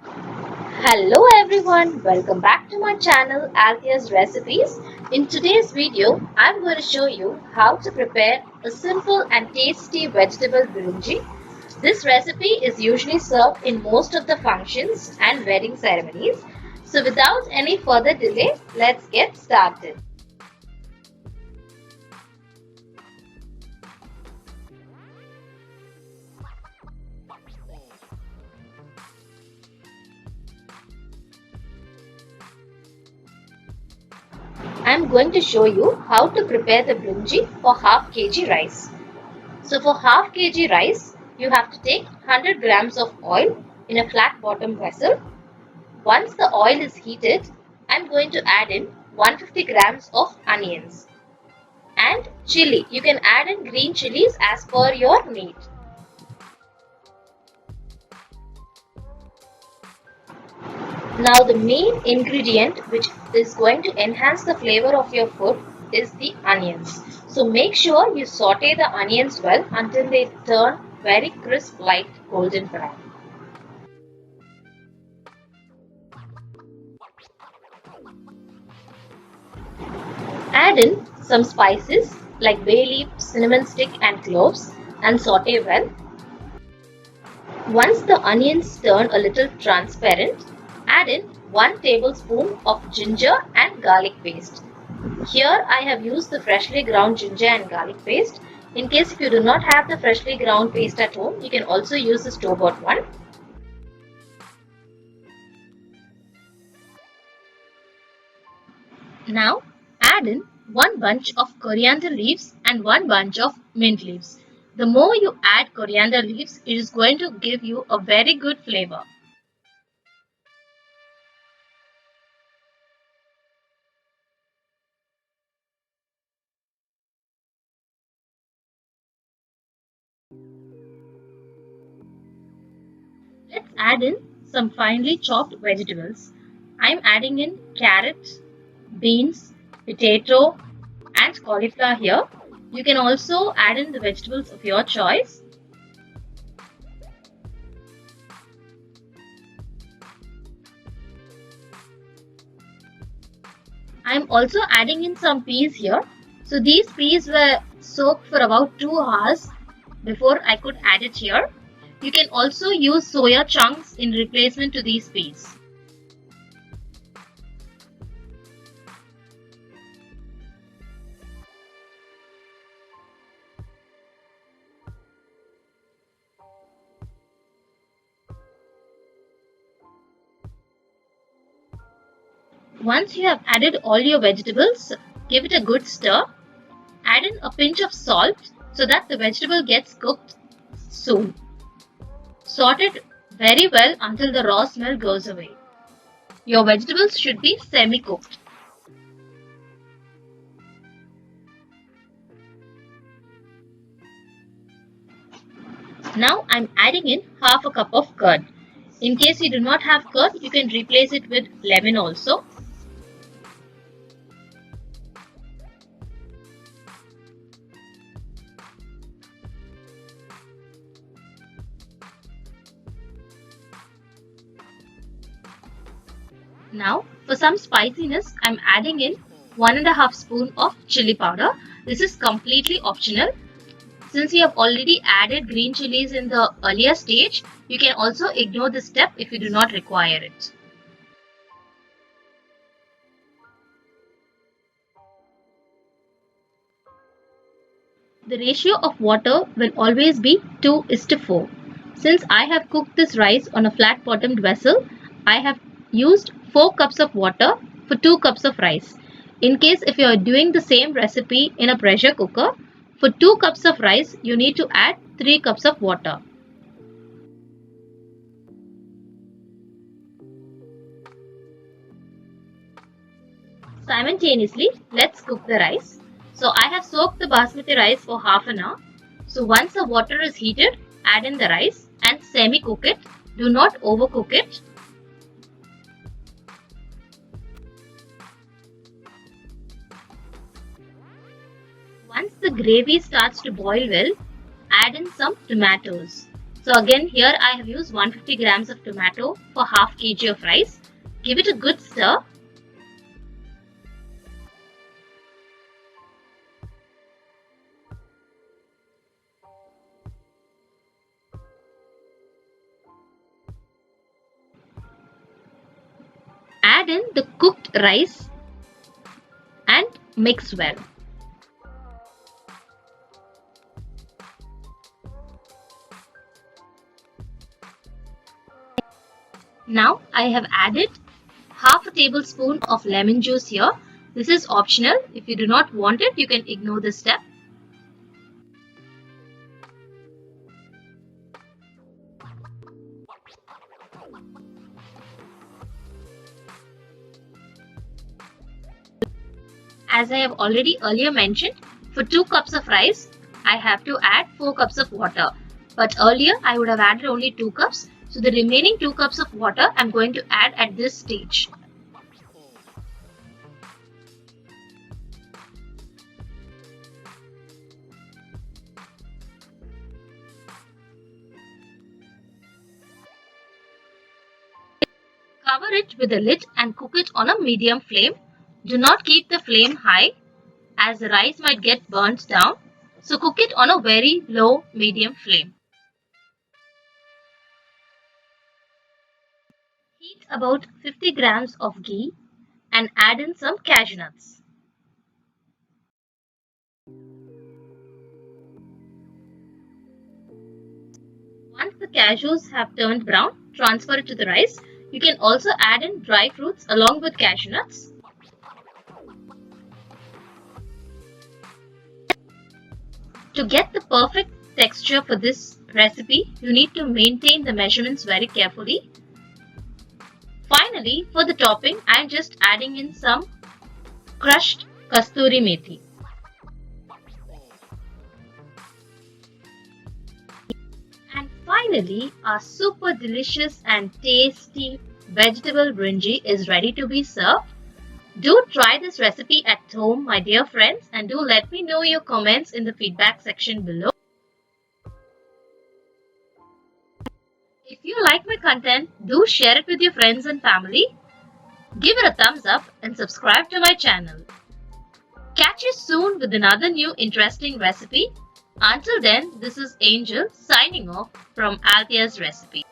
Hello everyone, welcome back to my channel Althea's Recipes. In today's video, I'm going to show you how to prepare a simple and tasty vegetable brinji. This recipe is usually served in most of the functions and wedding ceremonies. So without any further delay, let's get started. I'm going to show you how to prepare the brinji for half kg rice. So for half kg rice, you have to take 100 grams of oil in a flat bottom vessel. Once the oil is heated, I'm going to add in 150 grams of onions and chili. You can add in green chilies as per your need. Now the main ingredient which is going to enhance the flavor of your food is the onions. So make sure you saute the onions well until they turn very crisp light golden brown. Add in some spices like bay leaf, cinnamon stick and cloves and saute well. Once the onions turn a little transparent, add in 1 tablespoon of ginger and garlic paste. Here I have used the freshly ground ginger and garlic paste. In case if you do not have the freshly ground paste at home, you can also use the store-bought one. Now add in 1 bunch of coriander leaves and 1 bunch of mint leaves. The more you add coriander leaves, it is going to give you a very good flavor. Let's add in some finely chopped vegetables. I'm adding in carrot, beans, potato and cauliflower here. You can also add in the vegetables of your choice. I'm also adding in some peas here. So these peas were soaked for about 2 hours before I could add it here. You can also use soya chunks in replacement to these peas. Once you have added all your vegetables, give it a good stir. Add in a pinch of salt so that the vegetable gets cooked soon. Saute it very well until the raw smell goes away. Your vegetables should be semi-cooked. Now I'm adding in half a cup of curd. In case you do not have curd, you can replace it with lemon also. Now for some spiciness, I'm adding in 1.5 spoon of chili powder. This is completely optional. Since you have already added green chilies in the earlier stage, you can also ignore this step if you do not require it. The ratio of water will always be 2:4. Since I have cooked this rice on a flat bottomed vessel, I have used 4 cups of water for 2 cups of rice. In case if you are doing the same recipe in a pressure cooker, for 2 cups of rice you need to add 3 cups of water. Simultaneously, let's cook the rice. So I have soaked the basmati rice for half an hour. So once the water is heated, add in the rice and semi-cook it. Do not overcook it. Once the gravy starts to boil well, add in some tomatoes. So again here I have used 150 grams of tomato for half kg of rice. Give it a good stir. Add in the cooked rice and mix well. Now I have added half a tablespoon of lemon juice here. This is optional. If you do not want it, you can ignore this step. As I have already earlier mentioned, for 2 cups of rice, I have to add 4 cups of water. But earlier, I would have added only 2 cups. So the remaining 2 cups of water, I am going to add at this stage. Cover it with a lid and cook it on a medium flame. Do not keep the flame high as the rice might get burnt down. So cook it on a very low medium flame. Heat about 50 grams of ghee and add in some cashew nuts. Once the cashews have turned brown, transfer it to the rice. You can also add in dry fruits along with cashew nuts. To get the perfect texture for this recipe, you need to maintain the measurements very carefully. Finally, for the topping, I am just adding in some crushed kasturi methi. And finally, our super delicious and tasty vegetable brinji is ready to be served. Do try this recipe at home, my dear friends, and do let me know your comments in the feedback section below. If you like my content, do share it with your friends and family. Give it a thumbs up and subscribe to my channel. Catch you soon with another new interesting recipe. Until then, this is Angel signing off from Althea's Recipe.